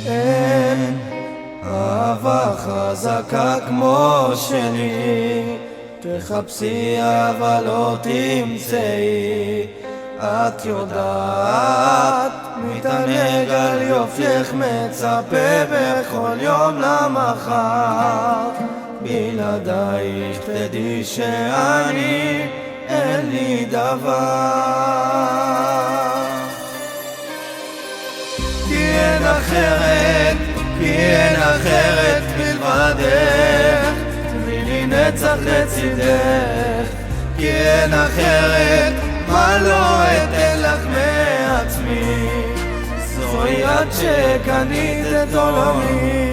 אין אהבה חזקה כמו שלי, תחפשי אבל לא תמצאי. את יודעת, מתענג על יופייך, מצפה בכל יום למחר. בלעדייך תדעי שאני אין לי דבר. כי אין אחרת, כי אין אחרת מלבדך, תני לי נצח לצידך. כי אין אחרת, מה לא אתן לך מעצמי, זוהי את שקנית את עולמי.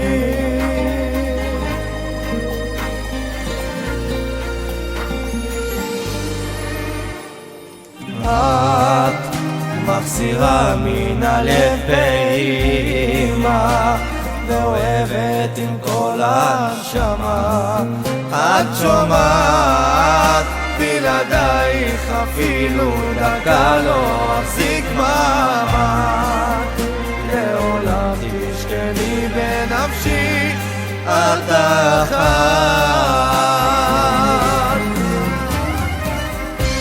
את מחזירה מן הלב פעימה, ואוהבת עם כל הנשמה. את שומעת, בלעדייך אפילו דקה לא אחזיק מעמד. לעולם תשכני בנפשי, את אחת.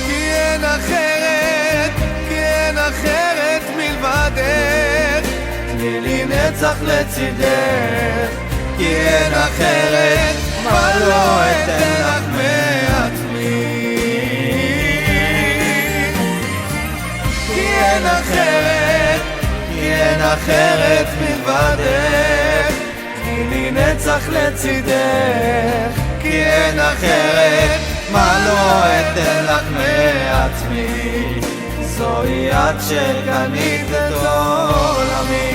כי אין אחרת, כי אין אחרת מלבדך, תני לי נצח לצידך. כי אין אחרת, מה לא אתן לך מעצמי. אין אחרת, כי אין אחרת מלבדך, תני לי נצח לצידך. כי אין אחרת, מה לא אתן לך מעצמי, זוהי את שקנית את עולמי.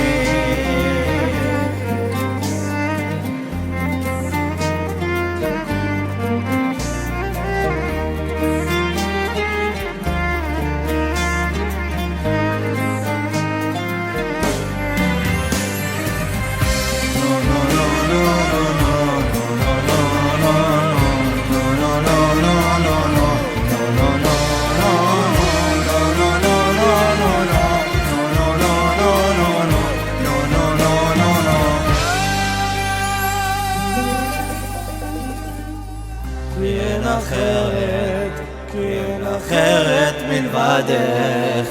כי אין אחרת, כי אין אחרת מלבדך,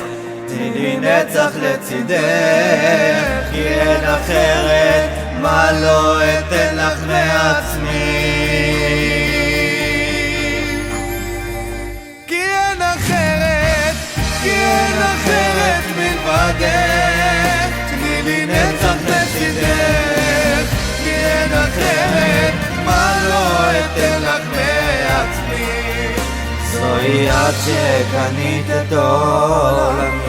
תני לי נצח לצידך. כי אין אחרת, מה לא אתן לך מעצמי. כי אין אחרת, כי אין אחרת מלבדך, תני לי נצח לצידך. כי אין אחרת, מה לא אתן לך מעצמי, זוהי את שקנית את עולמי.